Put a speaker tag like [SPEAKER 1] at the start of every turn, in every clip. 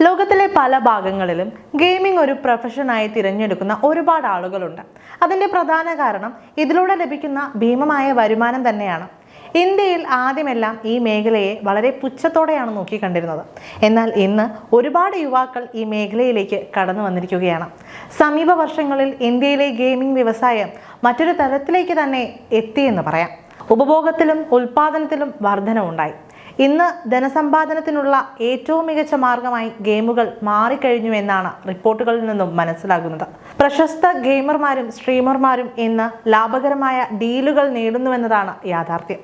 [SPEAKER 1] ലോകത്തിലെ പല ഭാഗങ്ങളിലും ഗെയിമിംഗ് ഒരു പ്രൊഫഷനായി തിരഞ്ഞെടുക്കുന്ന ഒരുപാട് ആളുകളുണ്ട്. അതിൻ്റെ പ്രധാന കാരണം ഇതിലൂടെ ലഭിക്കുന്ന ഭീമമായ വരുമാനം തന്നെയാണ്. ഇന്ത്യയിൽ ആദ്യമെല്ലാം ഈ മേഖലയെ വളരെ പുച്ഛത്തോടെയാണ് നോക്കിക്കണ്ടിരുന്നത്. എന്നാൽ ഇന്ന് ഒരുപാട് യുവാക്കൾ ഈ മേഖലയിലേക്ക് കടന്നു വന്നിരിക്കുകയാണ്. സമീപ വർഷങ്ങളിൽ ഇന്ത്യയിലെ ഗെയിമിംഗ് വ്യവസായം മറ്റൊരു തലത്തിലേക്ക് തന്നെ എത്തിയെന്ന് പറയാം. ഉപഭോഗത്തിലും ഉൽപാദനത്തിലും വർധനവുണ്ടായി. ഇന്ന് ധനസമ്പാദനത്തിനുള്ള ഏറ്റവും മികച്ച മാർഗമായി ഗെയിമുകൾ മാറിക്കഴിഞ്ഞുവെന്നാണ് റിപ്പോർട്ടുകളിൽ നിന്നും മനസ്സിലാകുന്നത്. പ്രശസ്ത ഗെയിമർമാരും സ്ട്രീമർമാരും ഇന്ന് ലാഭകരമായ ഡീലുകൾ നേടുന്നുവെന്നതാണ് യാഥാർത്ഥ്യം.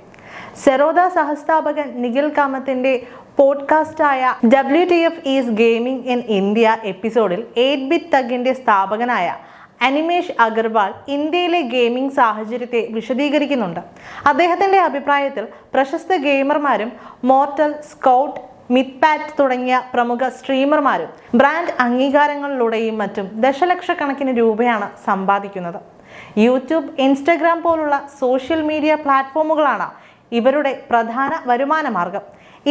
[SPEAKER 1] സെറോദ സഹസ്ഥാപകൻ നിഖിൽ കാമത്തിന്റെ പോഡ്കാസ്റ്റായ WTF is gaming in India എപ്പിസോഡിൽ 8-ബിറ്റ് തഗിന്റെ സ്ഥാപകനായ അനിമേഷ് അഗർവാൾ ഇന്ത്യയിലെ ഗെയിമിംഗ് സാഹചര്യത്തെ വിശദീകരിക്കുന്നുണ്ട്. അദ്ദേഹത്തിന്റെ അഭിപ്രായത്തിൽ പ്രശസ്ത ഗെയിമർമാരും മോർട്ടൽ, സ്കൗട്ട്, മിത്പാറ്റ് തുടങ്ങിയ പ്രമുഖ സ്ട്രീമർമാരും ബ്രാൻഡ് അംഗീകാരങ്ങളിലൂടെയും മറ്റും ദശലക്ഷക്കണക്കിന് രൂപയാണ് സമ്പാദിക്കുന്നത്. യൂട്യൂബ്, ഇൻസ്റ്റഗ്രാം പോലുള്ള സോഷ്യൽ മീഡിയ പ്ലാറ്റ്ഫോമുകളാണ് ഇവരുടെ പ്രധാന വരുമാന മാർഗം.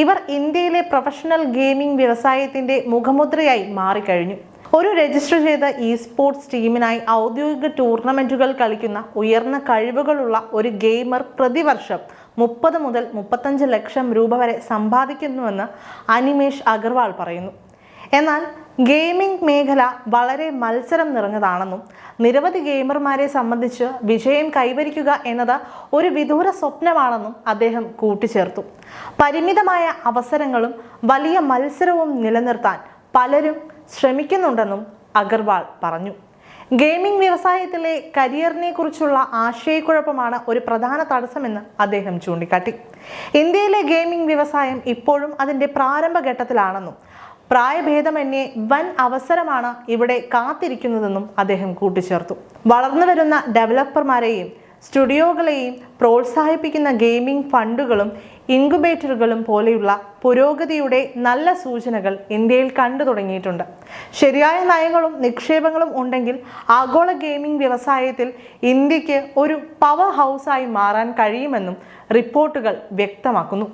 [SPEAKER 1] ഇവർ ഇന്ത്യയിലെ പ്രൊഫഷണൽ ഗെയിമിംഗ് വ്യവസായത്തിന്റെ മുഖമുദ്രയായി മാറിക്കഴിഞ്ഞു. ഒരു രജിസ്റ്റർ ചെയ്ത സ്പോർട്സ് ടീമിനായി ഔദ്യോഗിക ടൂർണമെന്റുകൾ കളിക്കുന്ന ഉയർന്ന കഴിവുകളുള്ള ഒരു ഗെയിമർ പ്രതിവർഷം 30 മുതൽ 35 ലക്ഷം രൂപ വരെ സമ്പാദിക്കുന്നുവെന്ന് അനിമേഷ് അഗർവാൾ പറയുന്നു. എന്നാൽ ഗെയിമിംഗ് മേഖല വളരെ മത്സരം നിറഞ്ഞതാണെന്നും നിരവധി ഗെയിമർമാരെ സംബന്ധിച്ച് വിജയം കൈവരിക്കുക എന്നത് ഒരു വിദൂര സ്വപ്നമാണെന്നും അദ്ദേഹം കൂട്ടിച്ചേർത്തു. പരിമിതമായ അവസരങ്ങളും വലിയ മത്സരവും നിലനിർത്താൻ പലരും ശ്രമിക്കുന്നുണ്ടെന്നും അഗർവാൾ പറഞ്ഞു. ഗെയിമിംഗ് വ്യവസായത്തിലെ കരിയറിനെ കുറിച്ചുള്ള ആശയക്കുഴപ്പമാണ് ഒരു പ്രധാന തടസ്സമെന്ന് അദ്ദേഹം ചൂണ്ടിക്കാട്ടി. ഇന്ത്യയിലെ ഗെയിമിംഗ് വ്യവസായം ഇപ്പോഴും അതിൻ്റെ പ്രാരംഭഘട്ടത്തിലാണെന്നും പ്രായഭേദമന്യേ വൻ അവസരമാണ് ഇവിടെ കാത്തിരിക്കുന്നതെന്നും അദ്ദേഹം കൂട്ടിച്ചേർത്തു. വളർന്നു വരുന്ന ഡെവലപ്പർമാരെയും സ്റ്റുഡിയോകളെയും പ്രോത്സാഹിപ്പിക്കുന്ന ഗെയിമിംഗ് ഫണ്ടുകളും ഇൻക്യുബേറ്ററുകളും പോലെയുള്ള പുരോഗതിയുടെ നല്ല സൂചനകൾ ഇന്ത്യയിൽ കണ്ടു തുടങ്ങിയിട്ടുണ്ട്. ശരിയായ നയങ്ങളും നിക്ഷേപങ്ങളും ഉണ്ടെങ്കിൽ ആഗോള ഗെയിമിംഗ് വ്യവസായത്തിൽ ഇന്ത്യക്ക് ഒരു പവർ ഹൗസായി മാറാൻ കഴിയുമെന്നും റിപ്പോർട്ടുകൾ വ്യക്തമാക്കുന്നു.